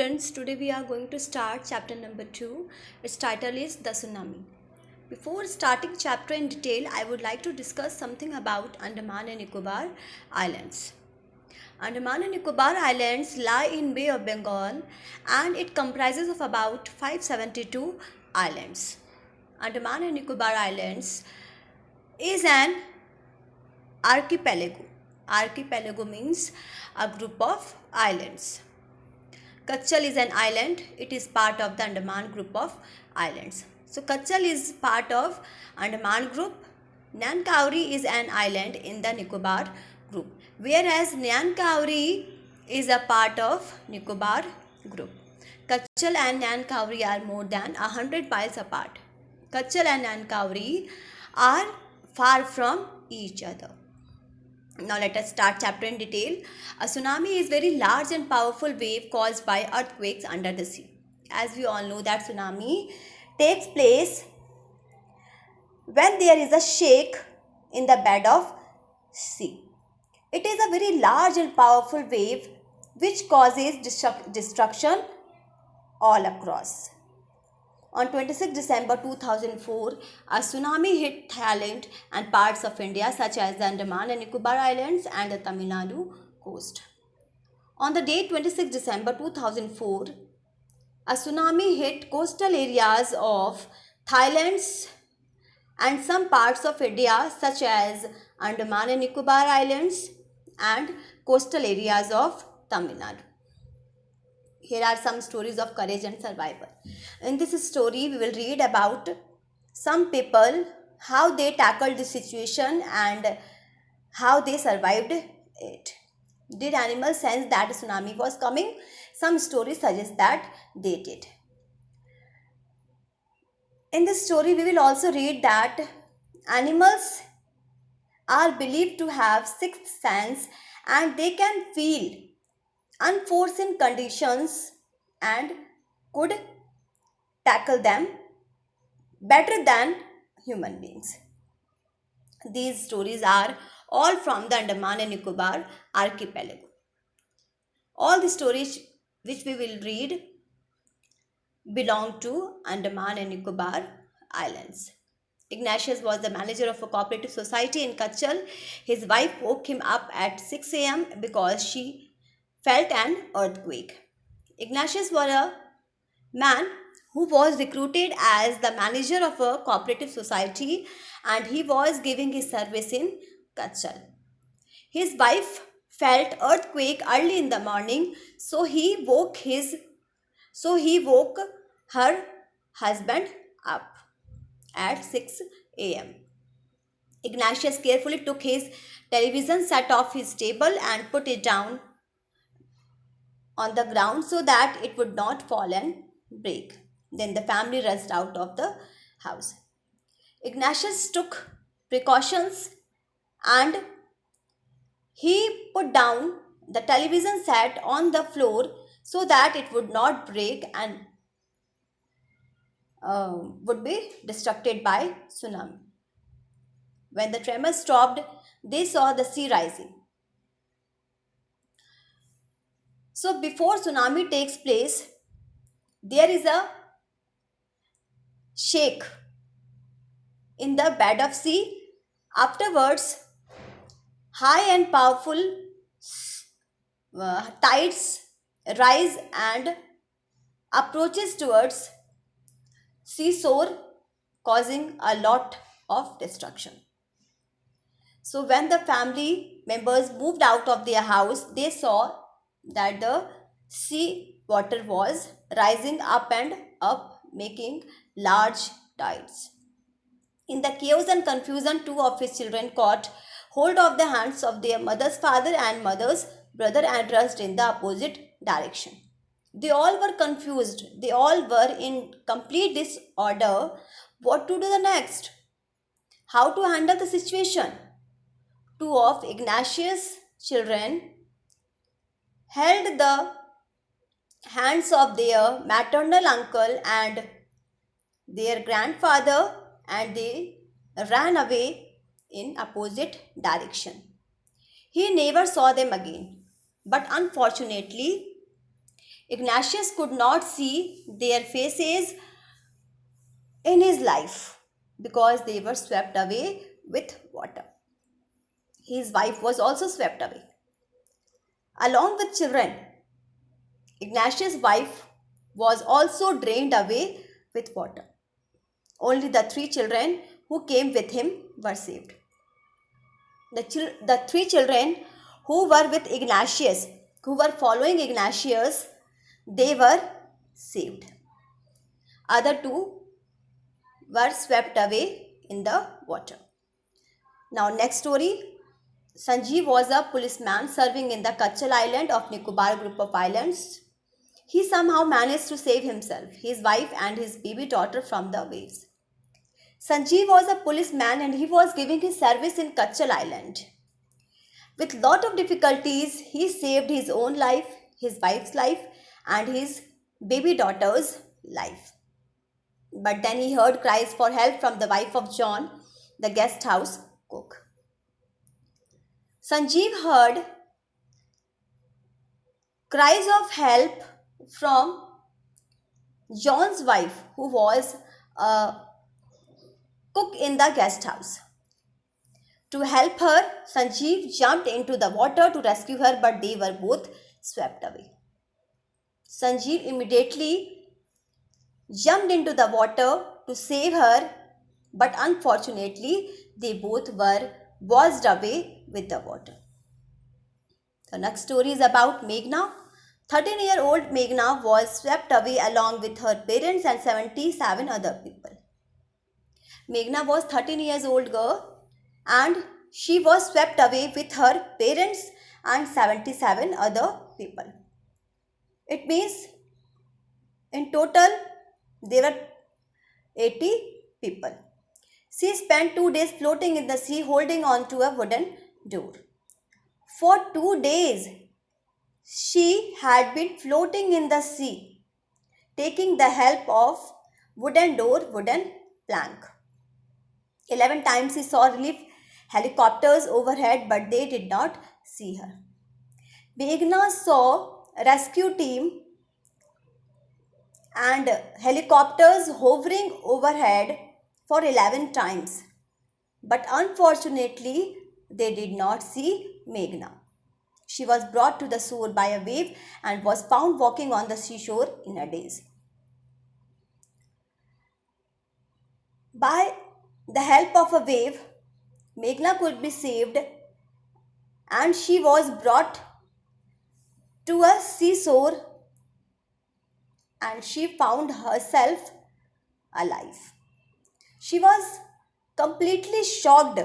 students, today we are going to start chapter number 2. Its title is The Tsunami. Before starting chapter in detail, I would like to discuss something about Andaman and Nicobar Islands. Andaman and Nicobar Islands lie in Bay of Bengal and it comprises of about 572 islands. Andaman and Nicobar Islands is an archipelago. Archipelago means a group of islands. Kachal is an island. It is part of the Andaman group of islands. So Kachal is part of Andaman group. Nankauri is an island in the Nicobar group. Whereas Nankauri is a part of Nicobar group. Kachal and Nankauri are more than 100 miles apart. Kachal and Nankauri are far from each other. Now let us start chapter in detail. A tsunami is very large and powerful wave caused by earthquakes under the sea. As we all know that tsunami takes place when there is a shake in the bed of sea. It is a very large and powerful wave which causes destruction all across. On 26 December 2004, a tsunami hit Thailand and parts of India such as the Andaman and Nicobar Islands and the Tamil Nadu coast. On the date 26 December 2004, a tsunami hit coastal areas of Thailand and some parts of India such as Andaman and Nicobar Islands and coastal areas of Tamil Nadu. Here are some stories of courage and survival. In this story, we will read about some people, how they tackled the situation and how they survived it. Did animals sense that a tsunami was coming? Some stories suggest that they did. In this story, we will also read that animals are believed to have sixth sense and they can feel unforeseen conditions and could tackle them better than human beings. These stories are all from the Andaman and Nicobar archipelago. All the stories which we will read belong to Andaman and Nicobar Islands. Ignatius was the manager of a cooperative society in Kachal. His wife woke him up at 6 a.m. because she felt an earthquake. Ignatius was a man who was recruited as the manager of a cooperative society and he was giving his service in Kachal. His wife felt earthquake early in the morning, so he woke her husband up at 6 a.m. Ignatius carefully took his television set off his table and put it down on the ground so that it would not fall and break. Then the family rushed out of the house. Ignatius took precautions and he put down the television set on the floor so that it would not break and would be destructed by tsunami. When the tremor stopped, they saw the sea rising. So before tsunami takes place, there is a shake in the bed of sea. Afterwards, high and powerful tides rise and approaches towards seashore, causing a lot of destruction. So when the family members moved out of their house, they saw that the sea water was rising up and up, making large tides. In the chaos and confusion, two of his children caught hold of the hands of their mother's father and mother's brother and rushed in the opposite direction. They all were confused. They all were in complete disorder. What to do the next? How to handle the situation? Two of Ignatius' children held the hands of their maternal uncle and their grandfather and they ran away in opposite direction. He never saw them again. But unfortunately, Ignatius could not see their faces in his life because they were swept away with water. His wife was also swept away. Along with children, Ignatius' wife was also drained away with water. Only the three children who came with him were saved. The three children who were with Ignatius, who were following Ignatius, they were saved. Other two were swept away in the water. Now, next story. Sanjeev was a policeman serving in the Kachal Island of Nicobar group of islands. He somehow managed to save himself, his wife, and his baby daughter from the waves. Sanjeev was a policeman and he was giving his service in Kachal Island. With lot of difficulties, he saved his own life, his wife's life, and his baby daughter's life. But then he heard cries for help from the wife of John, the guest house cook. Sanjeev heard cries of help from John's wife, who was a cook in the guest house. To help her, Sanjeev jumped into the water to rescue her, but they were both swept away. Sanjeev immediately jumped into the water to save her, but unfortunately, they both were washed away with the water. The next story is about Meghna. 13-year-old Meghna was swept away along with her parents and 77 other people. Meghna was 13 years old girl and she was swept away with her parents and 77 other people. It means in total there were 80 people. She spent 2 days floating in the sea holding on to a wooden door. For 2 days, she had been floating in the sea, taking the help of wooden door, wooden plank. 11 times she saw relief helicopters overhead, but they did not see her. Meghna saw a rescue team and helicopters hovering overhead for 11 times. But unfortunately, they did not see Meghna. She was brought to the shore by a wave and was found walking on the seashore in a daze. By the help of a wave, Meghna could be saved and she was brought to a seashore and she found herself alive. She was completely shocked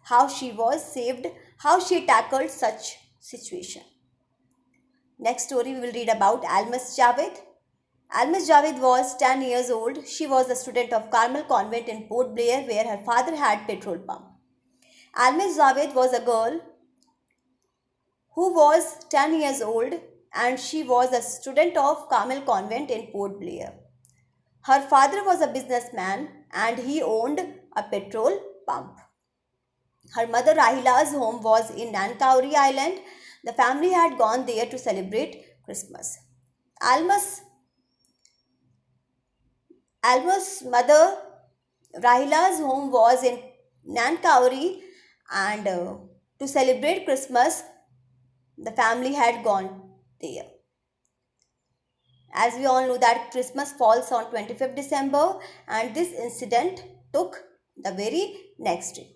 how she was saved, how she tackled such situation. Next story we will read about Almas Javed. Almas Javed was 10 years old. She was a student of Carmel Convent in Port Blair where her father had petrol pump. Almas Javed was a girl who was 10 years old and she was a student of Carmel Convent in Port Blair. Her father was a businessman and he owned a petrol pump. Her mother Rahila's home was in Nankauri Island. The family had gone there to celebrate Christmas. Alma's mother Rahila's home was in Nankauri and to celebrate Christmas, the family had gone there. As we all know that Christmas falls on 25th December and this incident took the very next day.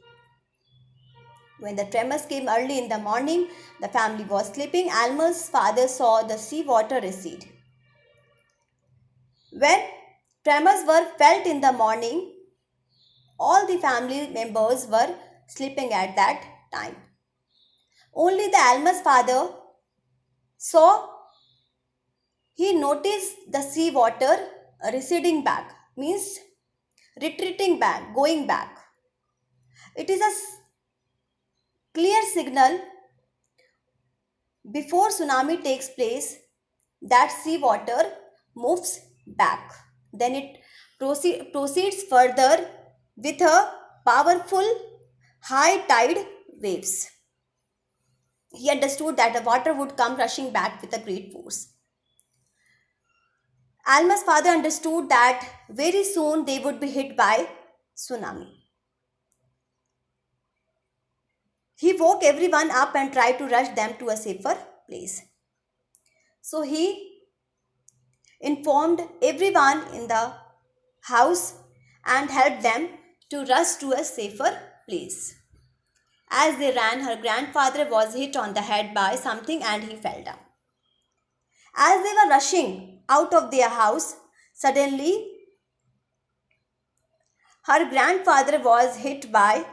When the tremors came early in the morning, the family was sleeping. Alma's father saw the sea water recede. When tremors were felt in the morning, all the family members were sleeping at that time. Only the Alma's father he noticed the sea water receding back, means retreating back, going back. It is a clear signal before tsunami takes place that sea water moves back. Then it proceeds further with a powerful high tide waves. He understood that the water would come rushing back with a great force. Alma's father understood that very soon they would be hit by tsunami. He woke everyone up and tried to rush them to a safer place. So he informed everyone in the house and helped them to rush to a safer place. As they ran, her grandfather was hit on the head by something and he fell down. As they were rushing out of their house, suddenly her grandfather was hit by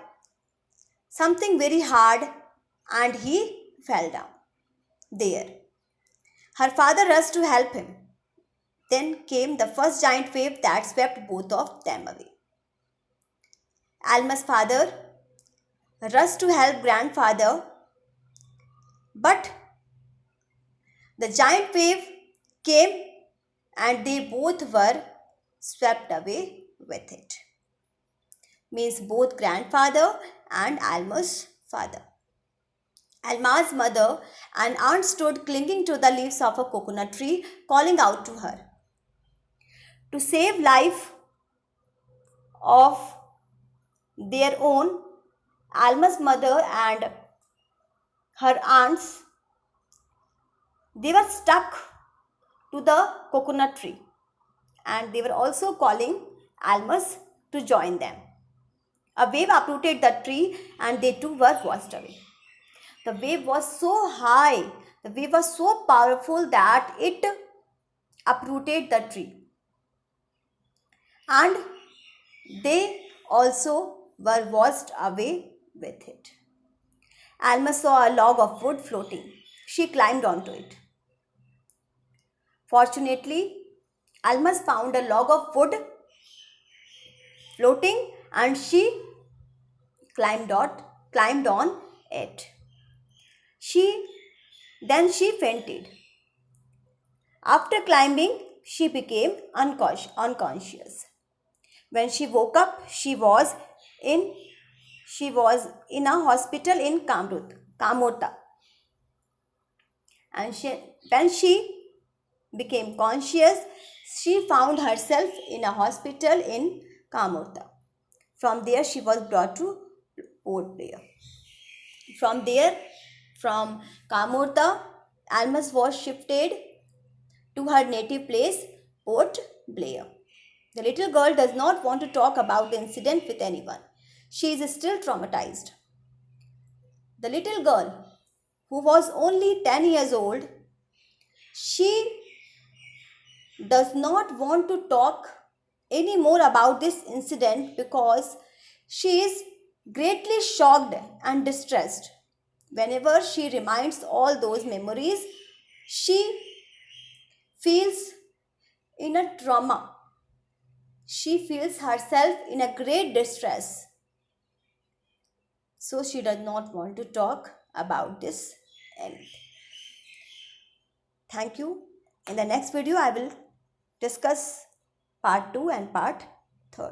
something very hard and he fell down there. Her father rushed to help him. Then came the first giant wave that swept both of them away. Alma's father rushed to help grandfather, but the giant wave came and they both were swept away with it. Means both grandfather and Alma's father. Alma's mother and aunt stood clinging to the leaves of a coconut tree, calling out to her. To save life of their own, Alma's mother and her aunts, they were stuck to the coconut tree and they were also calling Almas to join them. A wave uprooted the tree and they too were washed away. The wave was so high, the wave was so powerful that it uprooted the tree. And they also were washed away with it. Alma saw a log of wood floating. She climbed onto it. Fortunately, Almas found a log of wood floating and she climbed on it. Then she fainted. After climbing, she became unconscious. When she woke up, she was in a hospital in Kamorta. And when she became conscious, she found herself in a hospital in Kamorta. From there, she was brought to Port Blair. From Kamorta, Almas was shifted to her native place, Port Blair. The little girl does not want to talk about the incident with anyone. She is still traumatized. The little girl, who was only 10 years old, she does not want to talk any more about this incident because she is greatly shocked and distressed. Whenever she reminds all those memories, she feels in a trauma. She feels herself in a great distress. So she does not want to talk about this anything. Thank you. In the next video, I will discuss part 2 and part 3.